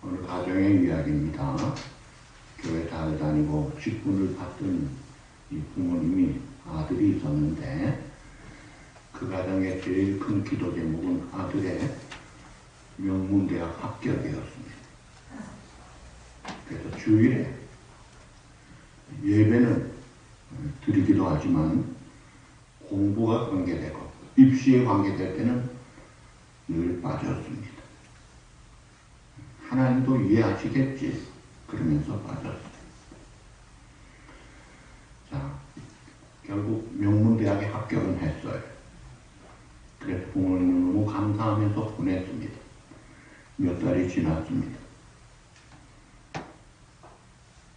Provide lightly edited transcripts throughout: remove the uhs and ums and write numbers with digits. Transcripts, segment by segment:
어느 가정의 이야기입니다. 교회 잘 다니고 직분을 받던 이 부모님이 아들이 있었는데 그 가정의 제일 큰 기도 제목은 아들의 명문대학 합격이었습니다. 그래서 주일에 예배는 드리기도 하지만 공부가 관계되고 입시에 관계될 때는 늘 빠졌습니다. 하나님도 이해하시겠지 그러면서 빠졌어요. 자, 결국 명문대학에 합격은 했어요. 그래서 부모님은 너무 감사하면서 보냈습니다. 몇 달이 지났습니다.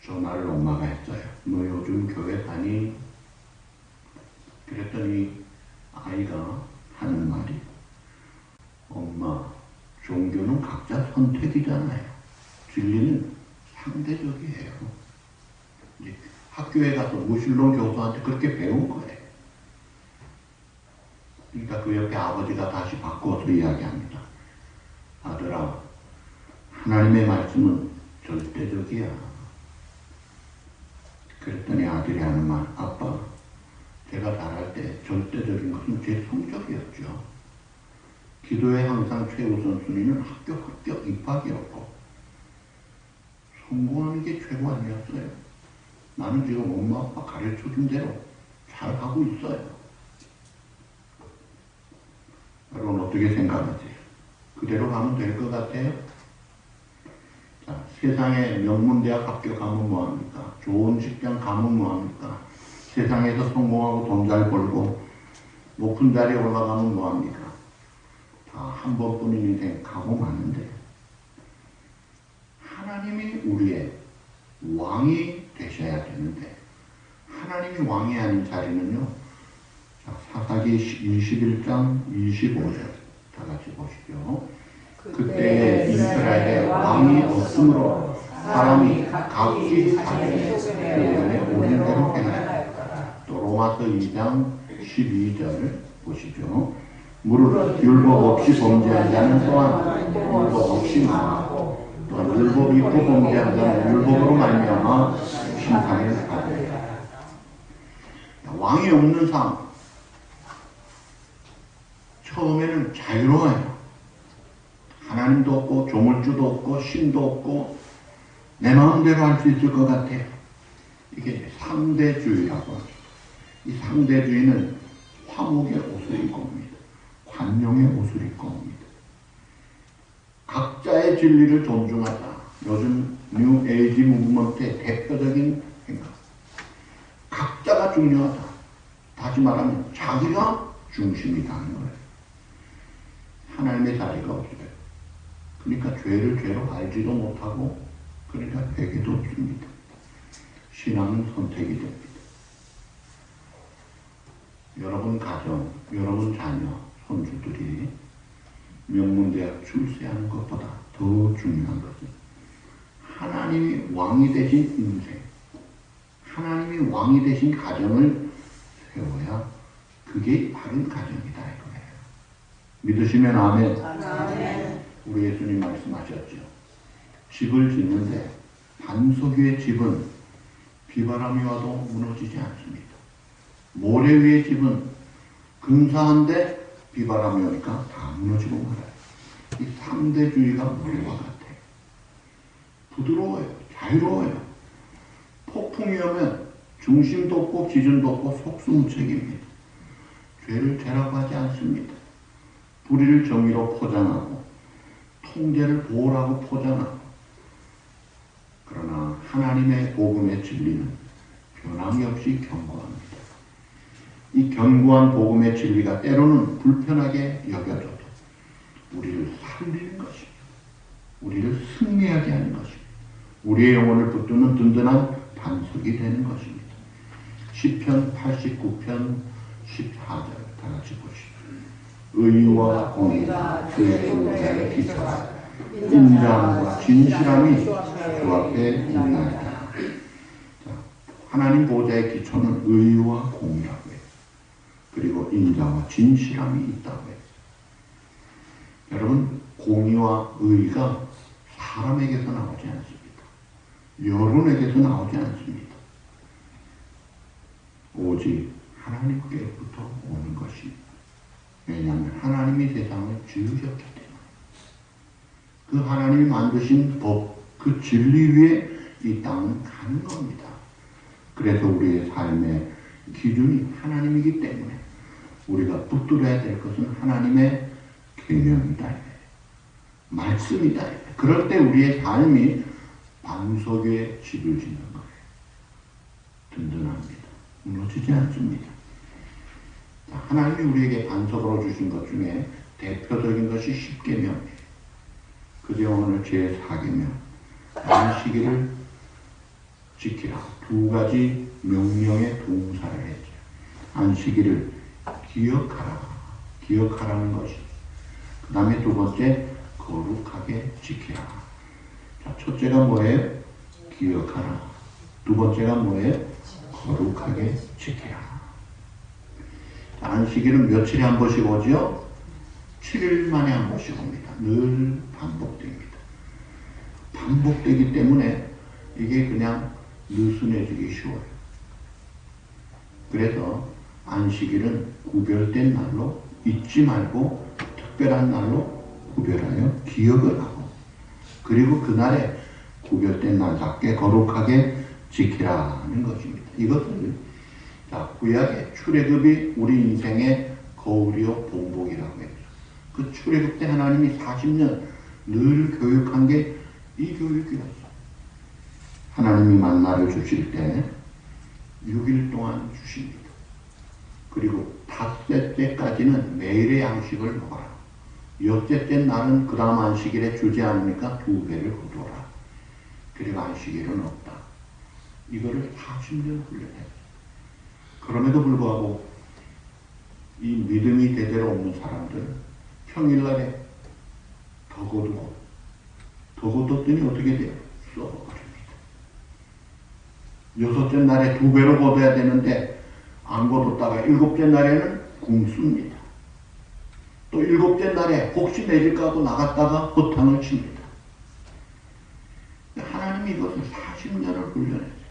전화를 엄마가 했어요. 너 요즘 교회 다니? 그랬더니 아이가 하는 말이 엄마, 종교는 각자 선택이잖아요. 진리는 상대적이에요. 이제 학교에 가서 무신론 교수한테 그렇게 배운 거예요. 그러니까 그 옆에 아버지가 다시 바꿔서 이야기합니다. 아들아, 하나님의 말씀은 절대적이야. 그랬더니 아들이 하는 말, 아빠, 제가 잘할 때 절대적인 것은 제 성적이었죠. 기도에 항상 최우선 순위는 합격, 입학이었고 성공하는 게 최고 아니었어요. 나는 지금 엄마 아빠 가르쳐준 대로 잘하고 있어요. 여러분 어떻게 생각하세요? 그대로 가면 될 것 같아요? 자, 세상에 명문대학 합격하면 뭐합니까? 좋은 직장 가면 뭐합니까? 세상에서 성공하고 돈 잘 벌고 높은 자리에 올라가면 뭐합니까? 다 한 번뿐인 인생 가고 마는데 하나님이 우리의 왕이 되셔야 되는데 하나님이 왕이 아닌 자리는요. 자, 사사기 21장 25절 다 같이 보시죠. 그때 이스라엘에 왕이 없으므로 사람이 각기 자기의 소견에 옳은 대로 행하였더라. 또 로마서 2장 12절 보시죠. 무릇 율법 없이 범죄한 자는 또한 율법 없이 망하고 또한 율법 있고 범죄한 자는 율법으로 말미암아 심판을 받으리라. 왕이 없는 삶 처음에는 자유로워요. 하나님도 없고 조물주도 없고 신도 없고 내 마음대로 할 수 있을 것 같아요. 이게 상대주의라고 하죠. 이 상대주의는 화목의 옷을 입고 옵니다. 관용의 옷을 입고 옵니다. 각자의 진리를 존중하자. 요즘 뉴 에이지 무브먼트의 대표적인 생각. 각자가 중요하다. 다시 말하면 자기가 중심이다 하는 거예요. 하나님의 자리가 없어요. 그러니까 죄를 죄로 알지도 못하고 그러니까 회개도 없습니다. 신앙은 선택이 됩니다. 여러분 가정, 여러분 자녀, 손주들이 명문대학 출세하는 것보다 더 중요한 것은 하나님이 왕이 되신 인생, 하나님이 왕이 되신 가정을 세워야 그게 바른 가정이다 이거예요. 믿으시면 아멘. 아멘. 우리 예수님 말씀하셨죠. 집을 짓는데 반석 위의 집은 비바람이 와도 무너지지 않습니다. 모래 위의 집은 근사한데 비바람이 오니까 다 무너지고 말아요. 이 상대주의가 모래와 같아요. 부드러워요. 자유로워요. 폭풍이 오면 중심도 없고 기준도 없고 속수무책입니다. 죄를 죄라고 하지 않습니다. 불의를 정의로 포장하고 통제를 보호라고 포장하고 그러나 하나님의 복음의 진리는 변함이 없이 견고합니다. 이 견고한 복음의 진리가 때로는 불편하게 여겨져도 우리를 살리는 것입니다. 우리를 승리하게 하는 것입니다. 우리의 영혼을 붙드는 든든한 반석이 되는 것입니다. 시편 89편 14절 다 같이 보시죠. 의와 공의가 그의 보좌에 기초하다. 인자함과 진실함이 주 앞에 있나이다. 하나님 보좌의 기초는 의와 공의라고 해요. 그리고 인자와 진실함이 있다고 해요. 여러분 공의와 의가 사람에게서 나오지 않습니다. 여론에게서 나오지 않습니다. 오직 하나님께로부터 오는 것입니다. 왜냐하면 하나님이 세상을 지으셨기 때문에 그 하나님이 만드신 법, 그 진리 위에 이 땅은 가는 겁니다. 그래서 우리의 삶의 기준이 하나님이기 때문에 우리가 붙들어야 될 것은 하나님의 계명이다, 말씀이다. 그럴 때 우리의 삶이 반석 위에 집을 짓는 거예요. 든든합니다. 무너지지 않습니다. 하나님이 우리에게 반석으로 주신 것 중에 대표적인 것이 10계명이에요. 그제 오늘 제4계명 안식일을 지키라. 두 가지 명령의 동사를 했죠. 안식일을 기억하라. 기억하라는 것이. 그 다음에 두 번째 거룩하게 지키라. 자, 첫째가 뭐예요? 기억하라. 두 번째가 뭐예요? 거룩하게 지키라. 자, 안식일은 며칠에 한 번씩 오죠? 7일 만에 한 번씩 옵니다. 늘 반복됩니다. 반복되기 때문에 이게 그냥 느슨해지기 쉬워요. 그래서 안식일은 구별된 날로 잊지 말고 특별한 날로 구별하여 기억을 하고 그리고 그날에 구별된 날답게 거룩하게 지키라는 것입니다. 이것을 구약의 출애굽이 우리 인생의 거울이요 본보기라고 해요. 그 출애굽 때 하나님이 40년 늘 교육한 게 이 교육이었어. 하나님이 만나를 주실 때 6일 동안 주십니다. 그리고 닷새째까지는 매일의 양식을 먹어라. 여섯째 날은 그 다음 안식일에 주지 않으니까 2배를 거둬라. 그리고 안식일은 없다. 이거를 40년 훈련했어요. 그럼에도 불구하고 이 믿음이 제대로 없는 사람들은 평일날에 더 거두고 더 거뒀더니 어떻게 돼요? 썩어버립니다. 여섯째 날에 2배로 거둬야 되는데 안 거뒀다가 7째 날에는 굶습니다. 또 7째 날에 혹시 내릴까 하고 나갔다가 허탕을 칩니다. 하나님이 이것을 40년을 훈련했어요.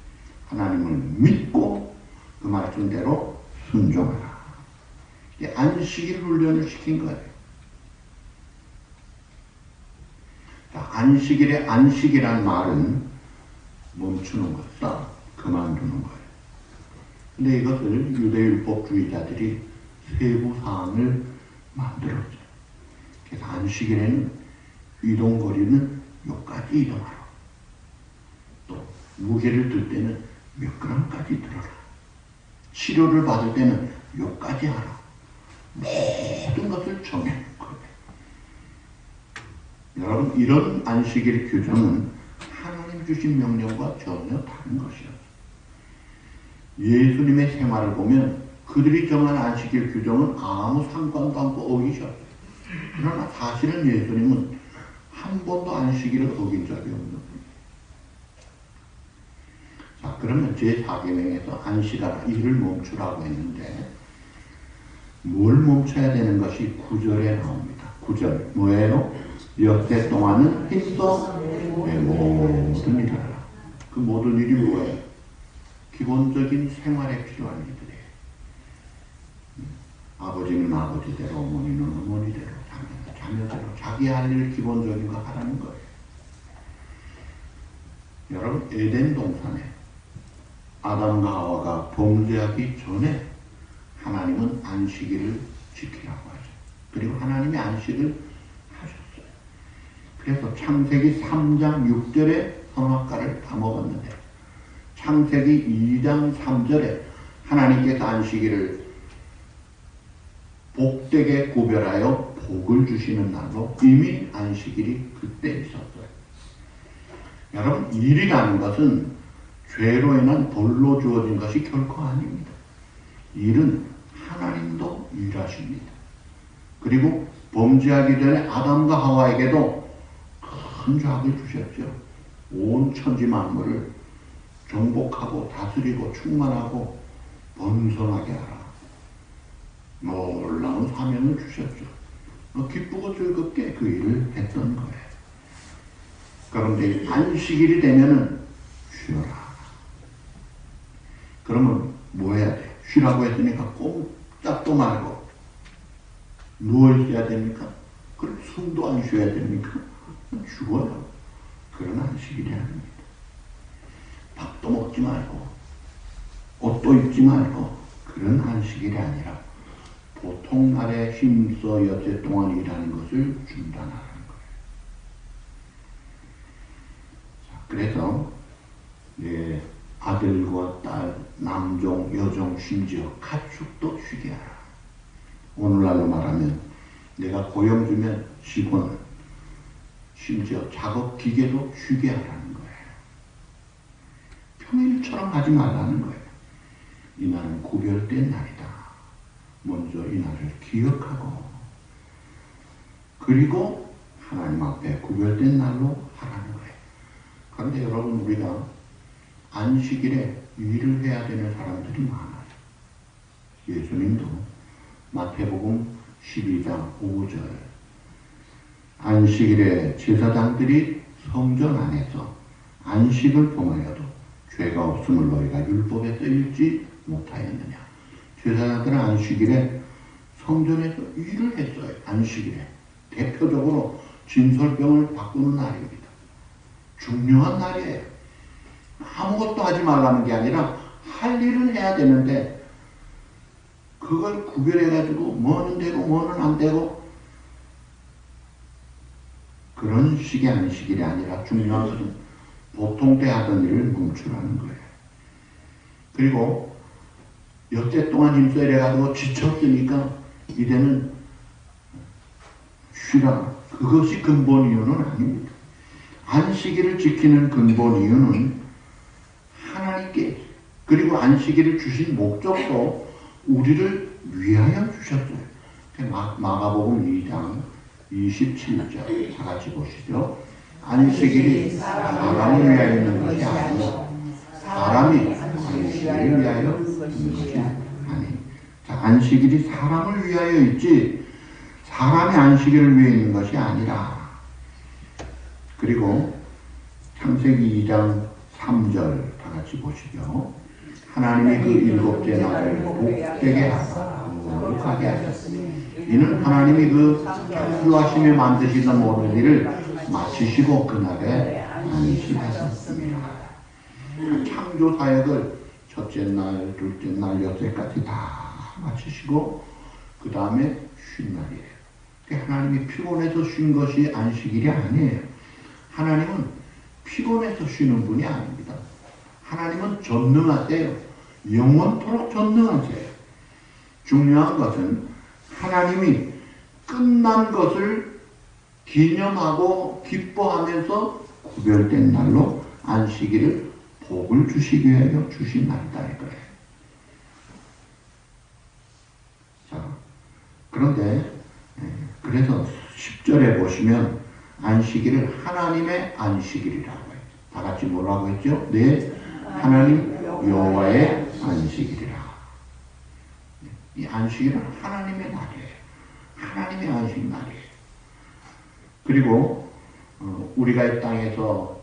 하나님을 믿고 그 말씀대로 순종하라. 안식일 훈련을 시킨 거예요. 안식일의 안식이란 말은 멈추는 것이다. 그만두는 거예요. 근데 이것을 유대율법주의자들이 세부사항을 만들었죠. 그래서 안식일에는 이동거리는 여기까지 이동하라. 또 무게를 들 때는 몇 그램까지 들어라. 치료를 받을 때는 여기까지 하라. 모든 것을 정해놓은 거예요. 여러분, 이런 안식일 규정은 하나님 주신 명령과 전혀 다른 것이었어요. 예수님의 생활을 보면 그들이 정한 안식일 규정은 아무 상관도 않고 어기셨어요. 그러나 사실은 예수님은 한 번도 안식일을 어긴 적이 없는 분이에요. 자, 그러면 제4계명에서 안식하라, 일을 멈추라고 했는데 뭘 멈춰야 되는 것이 9절에 나옵니다. 9절 뭐예요? 여태 동안은 힘써 내 모든 일을 하라. 그 모든 일이 뭐예요? 기본적인 생활에 필요한 일들이에요. 아버지는 아버지대로, 어머니는 어머니대로, 자녀는 자녀대로 자기 할 일 기본적인 거 하라는 거예요. 여러분, 에덴 동산에 아담과 하와가 범죄하기 전에 하나님은 안식일을 지키라고 하죠. 그리고 하나님이 안식을 하셨어요. 그래서 창세기 3장 6절에 선악과를 다 먹었는데 창세기 2장 3절에 하나님께서 안식일을 복되게 구별하여 복을 주시는 날로 이미 안식일이 그때 있었어요. 여러분, 일이라는 것은 죄로 인한 벌로 주어진 것이 결코 아닙니다. 일은 하나님도 일하십니다. 그리고 범죄하기 전에 아담과 하와에게도 큰 죄악을 주셨죠. 온 천지 만물을 정복하고 다스리고 충만하고 번성하게 하라. 놀라운 사명을 주셨죠. 기쁘고 즐겁게 그 일을 했던 거예요. 그런데 안식일이 되면은 쉬어라. 그러면 뭐 해야 돼? 쉬라고 했으니까 꼼짝도 말고 누워 있어야 됩니까? 그럼 숨도 안 쉬어야 됩니까? 죽어요. 그런 안식일이 아닙니다. 밥도 먹지 말고 옷도 입지 말고 그런 안식일이 아니라 보통 날에 힘써 여태 동안 일하는 것을 중단하는 거예요. 자, 그래서 내 아들과 딸, 남종, 여종, 심지어 가축도 쉬게 하라. 오늘날로 말하면 내가 고용 주면 직원, 심지어 작업 기계도 쉬게 하라는 거예요. 평일처럼 하지 말라는 거예요. 이날은 구별된 날이다. 먼저 이날을 기억하고 그리고 하나님 앞에 구별된 날로 하라는 거예요. 그런데 여러분 우리가 안식일에 일을 해야 되는 사람들이 많아요. 예수님도 마태복음 12장 5절 안식일에 제사장들이 성전 안에서 안식을 범하여도 죄가 없음을 너희가 율법에 쓰일지 못하였느냐. 제사장들은 안식일에 성전에서 일을 했어요. 안식일에 대표적으로 진설병을 바꾸는 날입니다. 중요한 날이에요. 아무것도 하지 말라는 게 아니라 할 일은 해야 되는데 그걸 구별해가지고 뭐는 되고 뭐는 안 되고 그런 식의 안식일이 아니라 중요한 것은 보통 때 하던 일을 멈추라는 거예요. 그리고 여태 동안 힘써 일해가지고 지쳤으니까 이제는 쉬라. 그것이 근본 이유는 아닙니다. 안식일을 지키는 근본 이유는 하나님께 그리고 안식일을 주신 목적도 우리를 위하여 주셨어요. 마가복음 2장 27절 다 같이 보시죠. 안식일이 사람을 위하여 있는 것이 아니고 사람이 안식일을 위하여 있는 것이 아니. 자, 안식일이 사람을 위하여 있지 사람이 안식일을 위해 있는 것이 아니라. 그리고 창세기 2장 3절 다 같이 보시죠. 하나님이 그 일곱째 날을 복되게 하사 거룩하게 하셨으니 이는 하나님이 그 창조하심에 만드시던 모든 일을 마치시고 그날에 안식하셨습니다. 창조 사역을 첫째 날, 둘째 날, 여태까지 다 마치시고 그 다음에 쉰 날이에요. 하나님이 피곤해서 쉰 것이 안식일이 아니에요. 하나님은 피곤해서 쉬는 분이 아닙니다. 하나님은 전능하세요. 영원토록 전능하세요. 중요한 것은 하나님이 끝난 것을 기념하고 기뻐하면서 구별된 날로 안식일을 복을 주시기 위하여 주신 날이다 이거예요. 자, 그런데 그래서 10절에 보시면 안식일을 하나님의 안식일이라고 해요. 다 같이 뭐라고 했죠? 네, 하나님 여호와의 안식일이라. 이 안식일은 하나님의 날이에요. 하나님의 안식 날이에요. 그리고 우리가 이 땅에서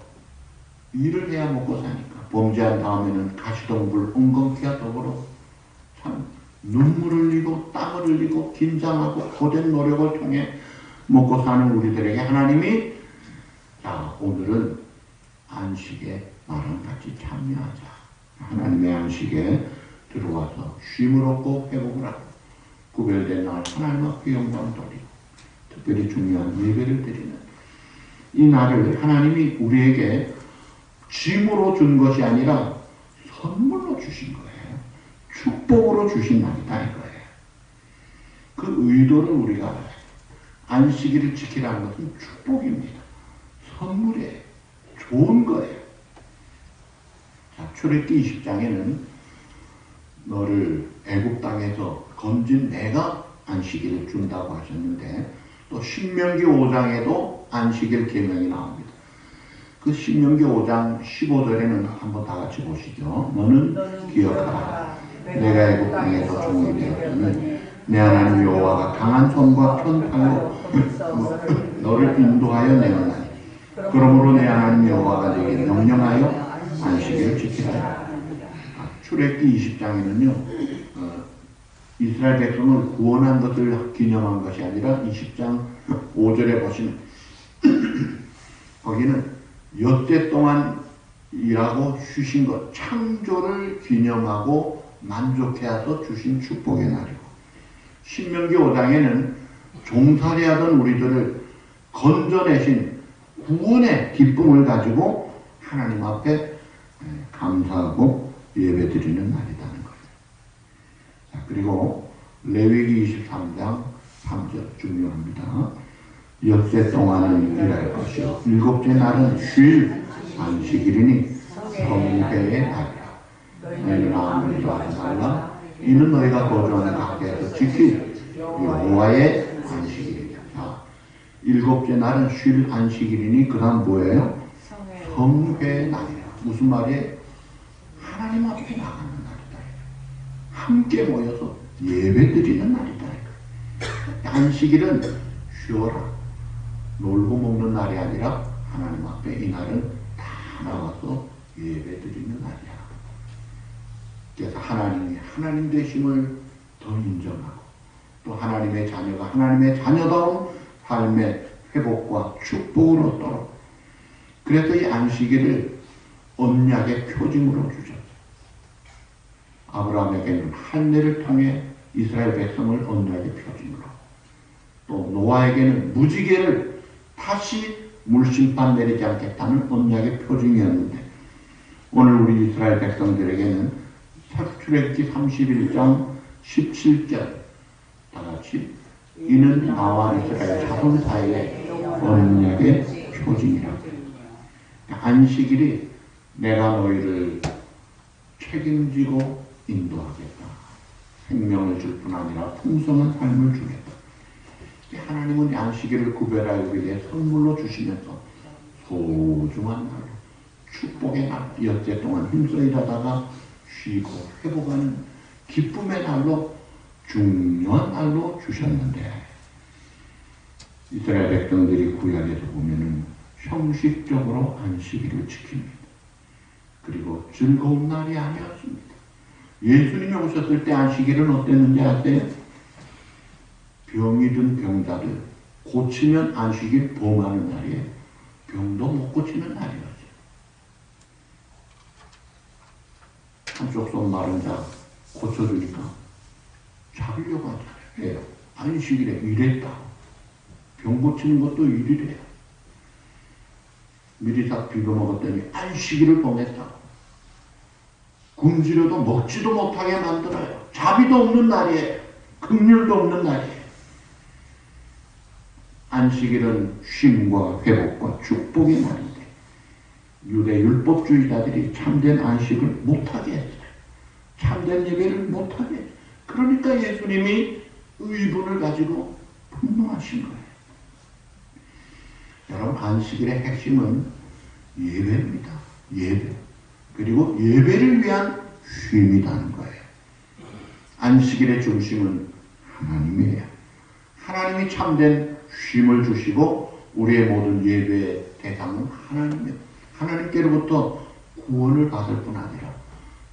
일을 해야 먹고 사니까 범죄한 다음에는 가시덤불 엉겅퀴와 더불어 참 눈물을 흘리고 땀을 흘리고 긴장하고 고된 노력을 통해 먹고 사는 우리들에게 하나님이 자 오늘은 안식에 나랑 같이 참여하자. 하나님의 안식에 들어와서 쉼을 얻고 회복을 하고 구별된 날 하나님 앞에 영광 돌리고 특별히 중요한 예배를 드리는 이 날을 하나님이 우리에게 짐으로 준 것이 아니라 선물로 주신 거예요. 축복으로 주신 날이다 이거예요. 그 의도를 우리가 알아요. 안식일을 지키라는 것은 축복입니다. 선물이에요. 좋은 거예요. 자, 출애굽기 20장에는 너를 애굽 땅에서 건진 내가 안식일을 준다고 하셨는데 또 신명기 5장에도 안식일 계명이 나옵니다. 그 신명기 5장 15절에는 한번 다 같이 보시죠. 너는 기억하라. 내가 애굽 땅에서 종이 되었더니 내 하나님 여호와가 강한 손과 편 팔로 너를 인도하여 내어나니 그러므로 내 하나님 여호와가 내게 명령하여 안식일을 지키라. 출애굽기 20장에는요 이스라엘 백성을 구원한 것을 기념한 것이 아니라 20장 5절에 보시면 거기는 엿새 동안 일하고 쉬신 것, 창조를 기념하고 만족해서 주신 축복의 날이고, 신명기 5장에는 종살이하던 우리들을 건져내신 구원의 기쁨을 가지고 하나님 앞에 감사하고 예배드리는 날이라는 거예요. 자, 그리고 레위기 23장 3절 중요합니다. 엿새 동안은 일할 것이요 일곱째 날은 쉴 안식일이니 성회의 날이라. 너희는 아무리도 하지 말라. 이는 너희가 거주하는 각지에서 지킬 여호와의 안식일이다. 자, 일곱째 날은 쉴 안식일이니 그 다음 뭐예요? 성회의 날이라. 무슨 말이에요? 하나님 앞에 나가는 날이다. 함께 모여서 예배드리는 날이다. 안식일은 쉬어라. 놀고 먹는 날이 아니라 하나님 앞에 이 날은 다 나와서 예배드리는 날이야. 그래서 하나님이 하나님 되심을 더 인정하고 또 하나님의 자녀가 하나님의 자녀다운 삶의 회복과 축복을 얻도록 그래서 이 안식일을 언약의 표징으로 주셨어요. 아브라함에게는 할례를 통해 이스라엘 백성을 언약의 표징으로 또 노아에게는 무지개를 다시 물심판 내리지 않겠다는 언약의 표징이었는데 오늘 우리 이스라엘 백성들에게는 출애굽기 31장 17절 다같이 이는 나와 이스라엘 자손 사이의 언약의 표징이라고. 안식일이 내가 너희를 책임지고 인도하겠다. 생명을 줄 뿐 아니라 풍성한 삶을 주겠다. 하나님은 안식일을 구별하기 위해 선물로 주시면서 소중한 날, 축복의 날, 엿새 동안 힘써 일하다가 쉬고 회복하는 기쁨의 날로 중요한 날로 주셨는데 이스라엘 백성들이 구약에서 보면은 형식적으로 안식일을 지킵니다. 그리고 즐거운 날이 아니었습니다. 예수님이 오셨을 때 안식일은 어땠는지 아세요? 병이 든 병자들 고치면 안식일 범하는 날이에요. 병도 못 고치는 날이었어요. 한쪽 손 마른 자 고쳐주니까 잡으려고 하잖아요. 안식일에 일했다. 병 고치는 것도 일이래요. 미리싹 비벼 먹었더니 안식일을 범했다고. 굶주려도 먹지도 못하게 만들어요. 자비도 없는 날이에요. 긍휼도 없는 날이에요. 안식일은 쉼과 회복과 축복의 날인데 유대 율법주의자들이 참된 안식을 못하게 했어요. 참된 예배를 못하게 했어요. 그러니까 예수님이 의분을 가지고 분노하신 거예요. 여러분 안식일의 핵심은 예배입니다. 예배. 그리고 예배를 위한 쉼이라는 거예요. 안식일의 중심은 하나님이에요. 하나님이 참된 쉼을 주시고 우리의 모든 예배의 대상은 하나님이에요. 하나님께로부터 구원을 받을 뿐 아니라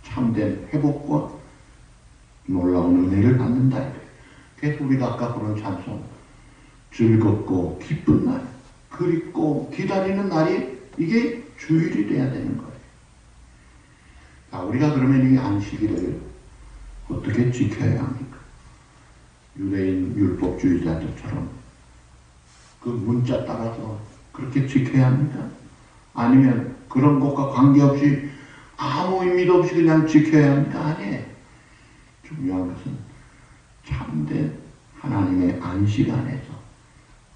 참된 회복과 놀라운 은혜를 받는다. 그래서 우리가 아까 부른 찬송 즐겁고 기쁜 날, 그립고 기다리는 날이 이게 주일이 돼야 되는 거예요. 자, 우리가 그러면 이 안식일을 어떻게 지켜야 합니까? 유대인 율법주의자들처럼 그 문자 따라서 그렇게 지켜야 합니까? 아니면 그런 것과 관계없이 아무 의미도 없이 그냥 지켜야 합니까? 아니에요. 중요한 것은 참된 하나님의 안식 안에서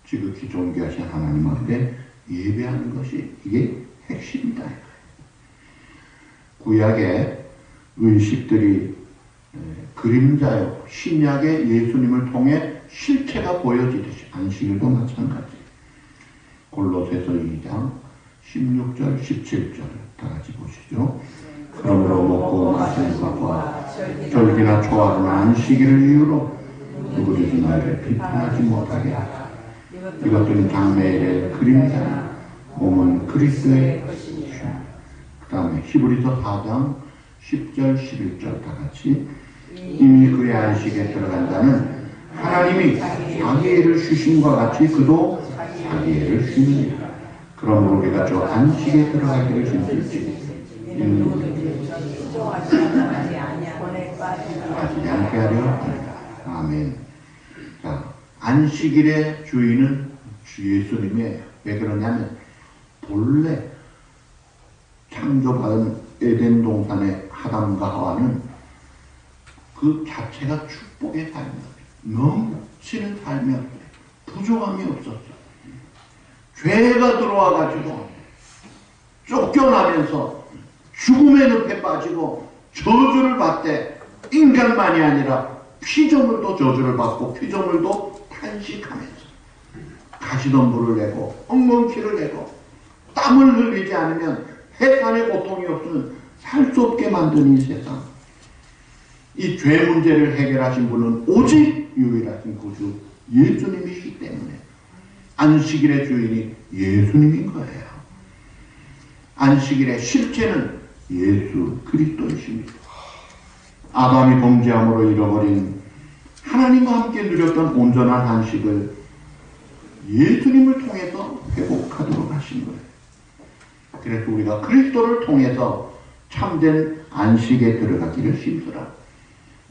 지극히 존귀하신 하나님 앞에 예배하는 것이 이게 핵심이다. 구약의 의식들이 그림자요, 신약의 예수님을 통해 실체가 보여지듯이 안식일도 마찬가지. 골로새서 2장 16절 17절 다 같이 보시죠. 그러므로 먹고 마시는 것과 절기나 초하루나 안식일을 이유로 누구든지 너희를 비판하지 못하게 하라. 이것들은 장래일의 그림자나 몸은 그리스도의 것이니라. 그 다음에 히브리서 4장 10절 11절 다 같이 이미 그의 안식에 들어간 자는 하나님이 자기 애를 쉬심과 같이 그도 자기 애를 쉬느니라. 그러므로 우리가 저 안식에 들어가기를 힘들지 빠지지 않게 하려 합니다. 아멘. 자, 안식일의 주인은 주 예수님이에요. 왜 그러냐면 본래 창조받은 에덴 동산의 아담과 하와는 그 자체가 축복의 삶이었어요. 넘치는 삶이었어요. 부족함이 없었어요. 죄가 들어와가지고 쫓겨나면서 죽음의 늪에 빠지고 저주를 받되 인간만이 아니라 피조물도 저주를 받고 피조물도 탄식하면서 가시덤불을 내고 엉겅퀴를 내고 땀을 흘리지 않으면 해산의 고통이 없으면 살 수 없게 만든 이 세상. 이 죄 문제를 해결하신 분은 오직 유일하신 구주 예수님이시기 때문에 안식일의 주인이 예수님인 거예요. 안식일의 실체는 예수 그리스도이십니다. 아담이 범죄함으로 잃어버린 하나님과 함께 누렸던 온전한 안식을 예수님을 통해서 회복하도록 하신 거예요. 그래서 우리가 그리스도를 통해서 참된 안식에 들어가기를 힘쓰라.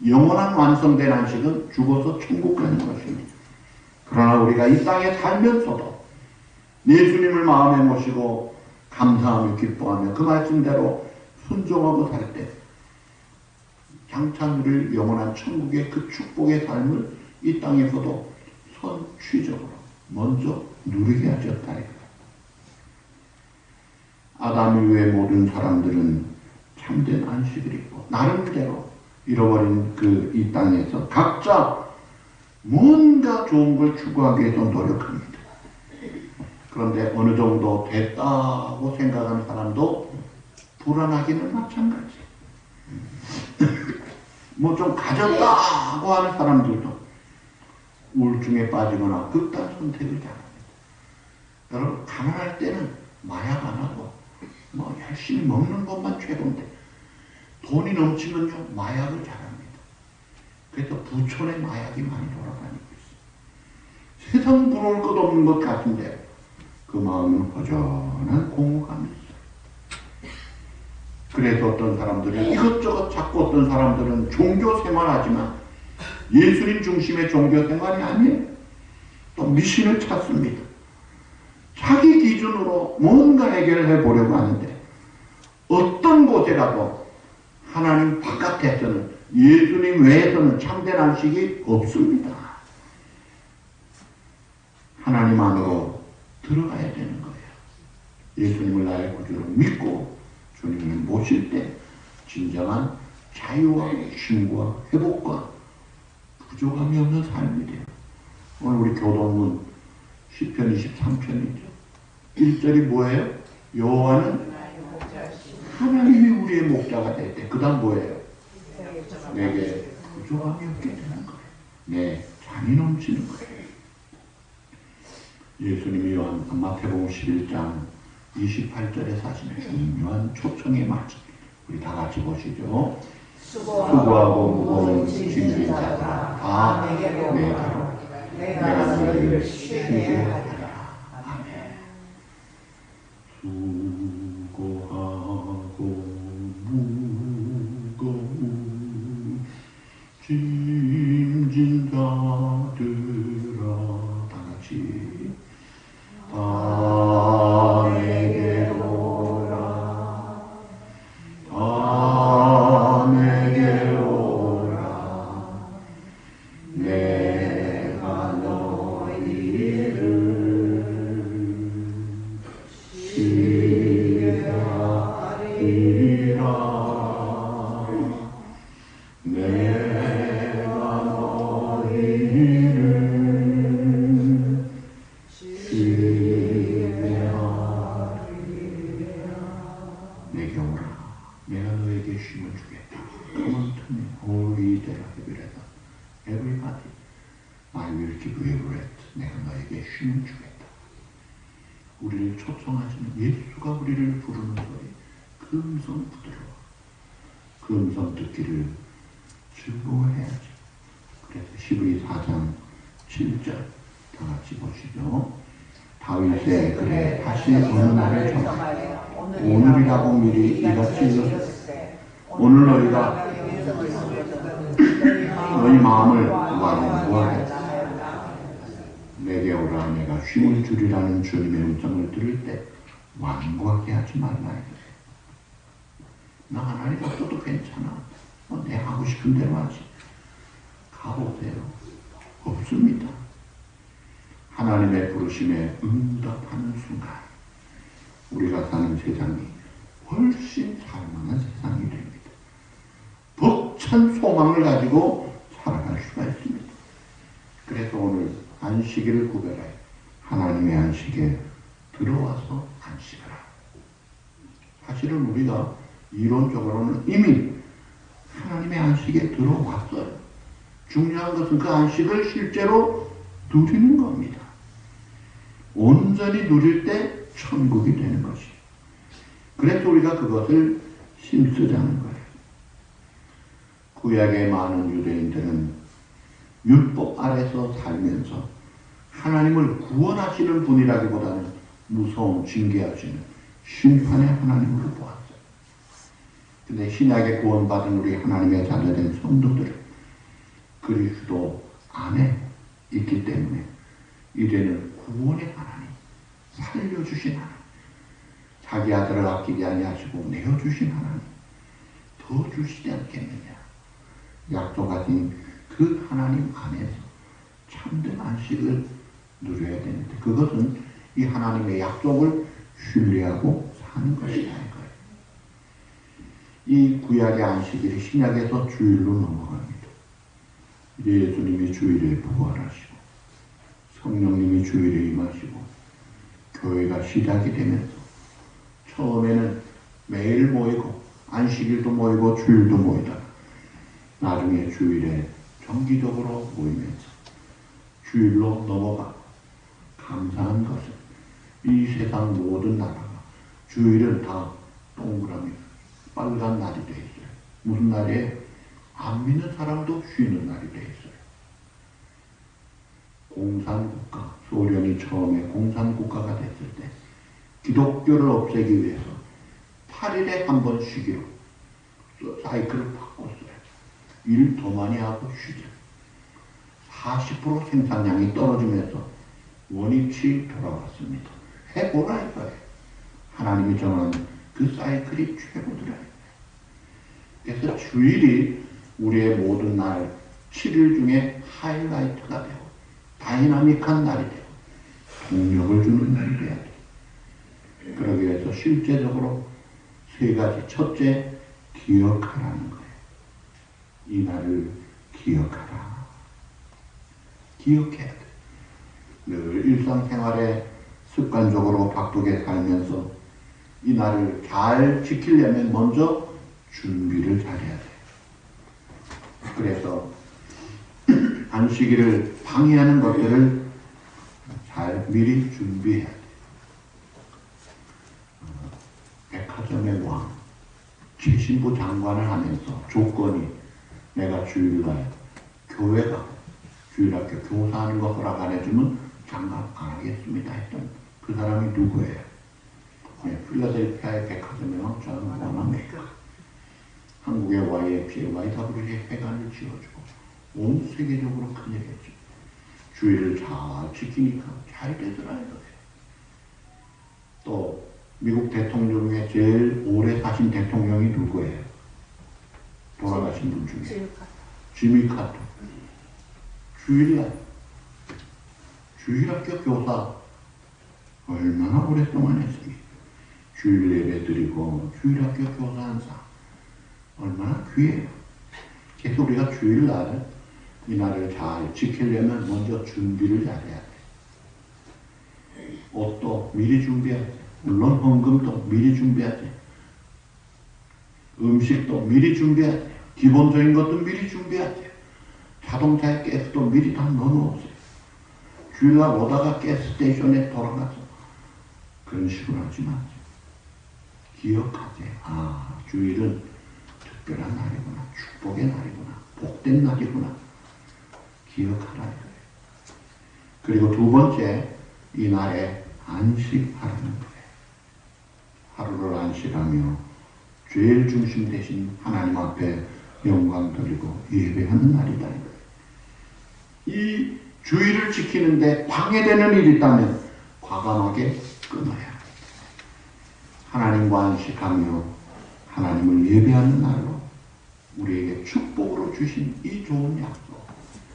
영원한 완성된 안식은 죽어서 천국 가는 것입니다. 그러나 우리가 이 땅에 살면서도 예수님을 마음에 모시고 감사하며 기뻐하며 그 말씀대로 순종하고 살 때 장차 누릴 영원한 천국의 그 축복의 삶을 이 땅에서도 선취적으로 먼저 누리게 하셨다. 아담 이후의 모든 사람들은 참된 안식을 입고 나름대로 잃어버린 그 이 땅에서 각자 뭔가 좋은 걸 추구하기 위해서 노력합니다. 그런데 어느 정도 됐다고 생각하는 사람도 불안하기는 마찬가지. 뭐 좀 가졌다고 하는 사람들도 우울증에 빠지거나 극단 선택을 잘합니다. 여러분, 가난할 때는 마약 안 하고 뭐 열심히 먹는 것만 최고인데 돈이 넘치면요 마약을 잘합니다. 그래서 부촌에 마약이 많이 돌아다니고 있어요. 세상 부러울 것 없는 것 같은데 그 마음은 허전한 공허감이 있어요. 그래서 어떤 사람들은 이것저것 찾고 어떤 사람들은 종교 생활하지만 예수님 중심의 종교 생활이 아니에요. 또 미신을 찾습니다. 자기 기준으로 뭔가 해결해 보려고 하는데 어떤 곳에라도 하나님 바깥에서는 예수님 외에서는 참된 안식이 없습니다. 하나님 안으로 들어가야 되는 거예요. 예수님을 나의 구주로 믿고 주님을 모실 때 진정한 자유와 쉼과 회복과 부족함이 없는 삶이 돼요. 오늘 우리 교동문 시편 23편이죠. 1절이 뭐예요? 여호와는 하나님이 우리의 목자가 될 때 그 다음 뭐예요? 내게 부족함이 없게 되는 거예요. 내 잠이 넘치는 거예요. 예수님이 마태복음 11장 28절에 사시는 중요한 초청의 말씀 우리 다 같이 보시죠. 수고하고 무거운 짐진 자들아 다 내게로 내가 너희를 쉬게 하리라. 아멘. 수고하고 무거운 짐진 자들아 다 같이 다 내게로 오라. 다 내게로 오라. 내가 너희를 쉬게 하리라. 내가 너희를 내게 오라. 내가 너에게 쉼을 주겠다. Come unto me, all ye that are heavy laden, everybody, I will give you rest. 내가 너에게 쉼을 주겠다. 우리를 초청하시는 예수가 우리를 부르는 소리, 그 음성 부드러워. 그 음성 듣기를 즐거워해야지. 그래서 히브리 4장 7절 다 같이 보시죠. 다윗의 글에 다시 어느 날을 정하여 오늘이라고 미리 이같이 이르셨으되 오늘 너희가 너희 마음을 완고하게 내게 오라. 내가 쉼을 주리라는 주님의 음성을 들을 때 완고하게 하지 말라. 나 하나님 없어도 괜찮아. 내 하고 싶은 대로 하지. 가보세요. 없습니다. 하나님의 부르심에 응답하는 순간 우리가 사는 세상이 훨씬 살만한 세상이 됩니다. 벅찬 소망을 가지고 살아갈 수가 있습니다. 그래서 오늘 안식일을 구별하여 하나님의 안식에 들어와서 안식하라. 사실은 우리가 이론적으로는 이미 하나님의 안식에 들어왔어요. 중요한 것은 그 안식을 실제로 누리는 겁니다. 온전히 누릴 때 천국이 되는 것이. 그래서 우리가 그것을 힘쓰자는 거예요. 구약의 많은 유대인들은 율법 아래서 살면서 하나님을 구원하시는 분이라기보다는 무서운 징계하시는 심판의 하나님으로 보았어요. 근데 신약에 구원받은 우리 하나님의 자녀된 성도들은 그리스도 안에 있기 때문에 이제는 구원의 하나님, 살려주신 하나님, 자기 아들을 아끼지 아니하시고 내어주신 하나님, 더 주시지 않겠느냐. 약속하신 그 하나님 안에서 참된 안식을 누려야 되는데 그것은 이 하나님의 약속을 신뢰하고 사는 것이라는 거예요. 이 구약의 안식일이 신약에서 주일로 넘어갑니다. 이제 예수님이 주일에 부활하시고 성령님이 주일에 임하시고 교회가 시작이 되면서 처음에는 매일 모이고 안식일도 모이고 주일도 모이다가 나중에 주일에 정기적으로 모이면서 주일로 넘어가고 감사한 것은 이 세상 모든 나라가 주일은 다 동그라미 빨간 날이 돼 있어요. 무슨 날이에요? 안 믿는 사람도 쉬는 날이 돼 있어요. 공산국가, 소련이 처음에 공산국가가 됐을 때 기독교를 없애기 위해서 8일에 한 번 쉬기로 사이클을 바꿨어요. 일 더 많이 하고 쉬자. 40% 생산량이 떨어지면서 원위치 돌아왔습니다. 해보라 이거예요. 하나님이 정한 그 사이클이 최고더라. 그래서 주일이 우리의 모든 날 7일 중에 하이라이트가 되고 다이나믹한 날이 되고 동력을 주는 날이 돼야 돼. 그러기 위해서 실제적으로 세 가지. 첫째, 기억하라는 거예요. 이 날을 기억하라. 기억해야 돼. 늘 일상생활에 습관적으로 바쁘게 살면서 이 날을 잘 지키려면 먼저 준비를 잘해야 돼. 그래서 안식일을 방해하는 것들을 잘 미리 준비해야 돼. 백화점의 왕, 제신부 장관을 하면서 조건이 내가 주일날 교회가 주일학교 교사하는 거 허락 안 해주면 장관 안 하겠습니다 했던 그 사람이 누구예요? 필라델피아의 백화점의 왕 존 원어메이커. 한국의 YFC에 YWC에 회관을 지어주고 온 세계적으로 큰일 했죠. 주일을 잘 지키니까 잘 되더라 이거예요. 또 미국 대통령 중에 제일 오래 사신 대통령이 누구예요? 돌아가신 분 중에 지미 카터. 주일날 주일학교 교사 얼마나 오랫동안 했습니까? 주일 예배 드리고 주일학교 교사한 사 얼마나 귀해요. 그래서 우리가 주일날 이 날을 잘 지키려면 먼저 준비를 잘해야 돼. 옷도 미리 준비해야 돼. 물론 헌금도 미리 주준비해야 돼. 음식도 미리 준비해야 돼. 기본적인 것도 미리 준비해야 돼. 자동차에 가스도 미리 다 넣어놓으세요. 주일날 오다가 가스스테이션에 돌아가서 그런 식으로 하지 마세요. 기억하세요. 주일은 특별한 날이구나. 축복의 날이구나. 복된 날이구나. 기억하라 이거예요. 그리고 두 번째, 이 날에 안식하라는 거예요. 하루를 안식하며 죄일 중심 대신 하나님 앞에 영광 돌리고 예배하는 날이다 이거예요. 이 주일을 지키는데 방해되는 일이 있다면 과감하게 끊어야 합니다. 하나님과 안식하며 하나님을 예배하는 날로 우리에게 축복으로 주신 이 좋은 약속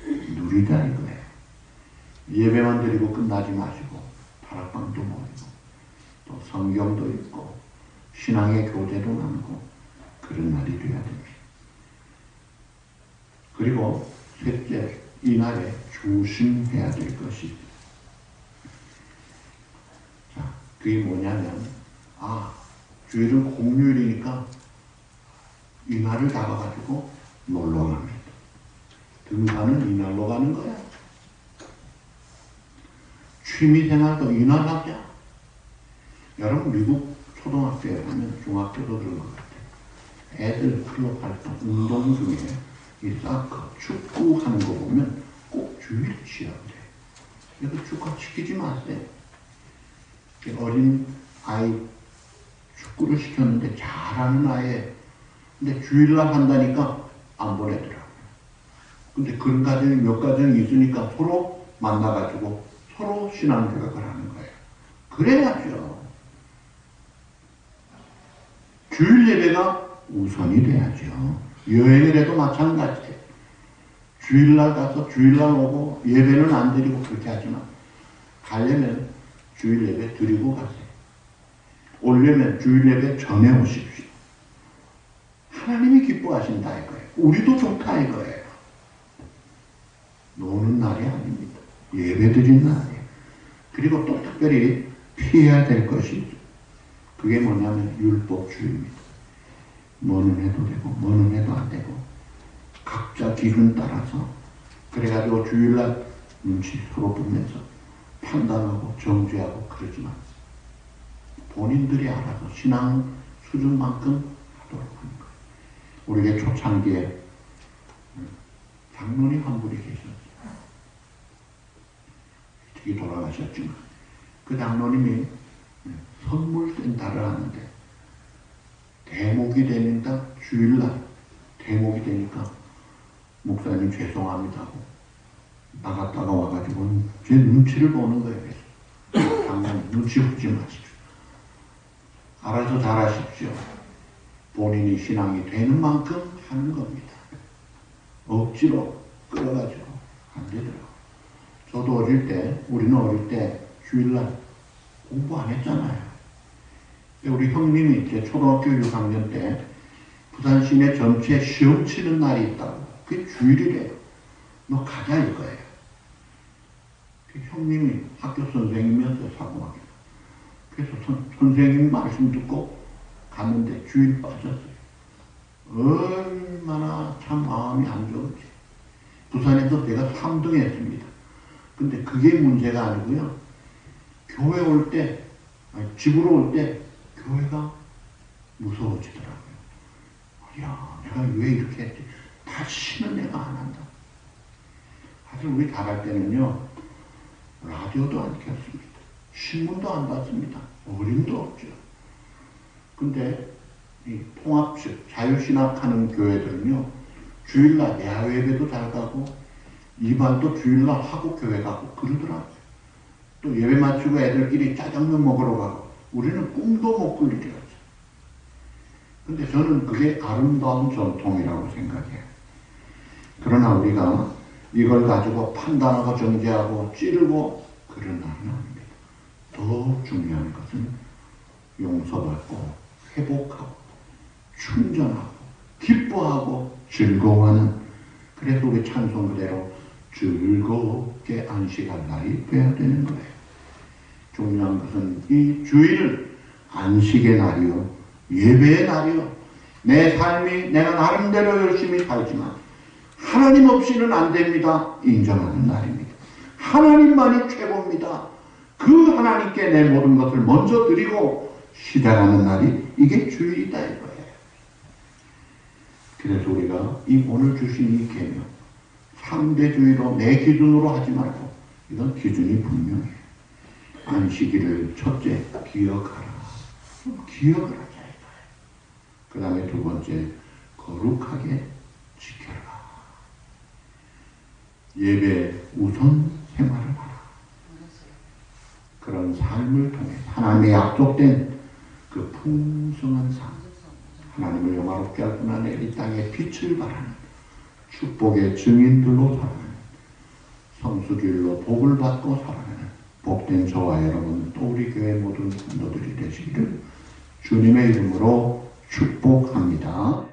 누리자 이거예요. 예배만 드리고 끝나지 마시고 다락방도 모이고 또 성경도 읽고 신앙의 교제도 나누고 그런 날이 되어야 됩니다. 그리고 셋째, 이 날에 조심해야 될 것이 있습니다. 자, 그게 뭐냐면 주일은 공휴일이니까 이 날을 잡아가지고 놀러 갑니다. 등산은 이날로 가는 거야. 취미생활도 이날 하자. 여러분 미국 초등학교에 가면 중학교도 그런 것 같아요. 애들 클럽 활동, 운동 중에 이 사커, 축구 하는 거 보면 꼭 주일 취하게 돼요. 그래서 축구 시키지 마세요. 어린 아이 축구를 시켰는데 잘하는 아이에 근데 주일날 한다니까 안 보내더라고요. 근데 그런 가정이 몇 가정이 있으니까 서로 만나가지고 서로 신앙교육을 하는 거예요. 그래야죠. 주일 예배가 우선이 돼야죠. 여행을 해도 마찬가지예요. 주일날 가서 주일날 오고 예배는 안 드리고 그렇게 하지만 가려면 주일 예배 드리고 가세요. 오려면 주일 예배 전에 오십시오. 하나님이 기뻐하신다 이거예요. 우리도 좋다 이거예요. 노는 날이 아닙니다. 예배 드린 날이에요. 그리고 또 특별히 피해야 될 것이 있어요. 그게 뭐냐면 율법주의입니다. 뭐는 해도 되고 뭐는 해도 안 되고 각자 기준 따라서 그래가지고 주일날 눈치 서로 보면서 판단하고 정죄하고 그러지 마세요. 본인들이 알아서 신앙 수준만큼 하도록 하는 거예요. 우리에게 초창기에 장로님 한 분이 계셨어요. 특히 돌아가셨지만 그 장로님이 선물 센터를 하는데 대목이 되니까 주일날 대목이 되니까 목사님 죄송합니다 하고 나갔다가 와가지고 제 눈치를 보는 거예요. 그래서 장로님 눈치 보지 마십시오. 알아서 잘하십시오. 본인이 신앙이 되는 만큼 하는 겁니다. 억지로 끌어가지고 안 되더라고요. 저도 우리는 어릴 때 주일날 공부 안 했잖아요. 우리 형님이 이제 초등학교 6학년 때 부산 시내 전체 시험 치는 날이 있다고. 그게 주일이래요. 너 가자 이거예요. 그 형님이 학교 선생님이었어요. 사고학교. 그래서 선생님 말씀 듣고 갔는데 주일 빠졌어요. 얼마나 참 마음이 안 좋은지. 부산에서 내가 3등 했습니다. 근데 그게 문제가 아니고요. 교회 올 때, 집으로 올 때 교회가 무서워지더라고요. 야, 내가 왜 이렇게 했지? 다시는 내가 안 한다. 사실 우리 다 갈 때는요, 라디오도 안 켰습니다. 신문도 안 봤습니다. 어림도 없죠. 근데 이 통합식, 자유신학하는 교회들은요, 주일날 야외배도 잘 가고, 이반도 주일날 하고 교회 가고 그러더라고요. 또 예배 마치고 애들끼리 짜장면 먹으러 가고, 우리는 꿈도 못 꿀 일이었어요. 근데 저는 그게 아름다운 전통이라고 생각해요. 그러나 우리가 이걸 가지고 판단하고 정죄하고 찌르고 그런 날은 아닙니다. 더 중요한 것은 용서받고 회복하고 충전하고 기뻐하고 즐거워하는, 그래서 우리 찬송 그대로 즐겁게 안식할 날이 되어야 되는 거예요. 중요한 것은 이 주일은 안식의 날이요, 예배의 날이요, 내 삶이 내가 나름대로 열심히 살지만 하나님 없이는 안 됩니다. 인정하는 날입니다. 하나님만이 최고입니다. 그 하나님께 내 모든 것을 먼저 드리고 시달하는 날이 이게 주일이다 이거예요. 그래서 우리가 이 오늘 주신 이 계명 상대주의로 내 기준으로 하지 말고 이건 기준이 분명해요. 안식일을 첫째 기억하라. 기억을 하자 이거예요. 그 다음에 두 번째 거룩하게 지켜라. 예배 우선 생활을 하라. 그런 삶을 통해 하나님의 약속된 그 풍성한 삶, 하나님을 영화롭게 할 뿐 아니라 이 땅에 빛을 발하는 축복의 증인들로 살아가는 성수길로 복을 받고 살아가는 복된 저와 여러분 또 우리 교회 모든 성도들이 되시기를 주님의 이름으로 축복합니다.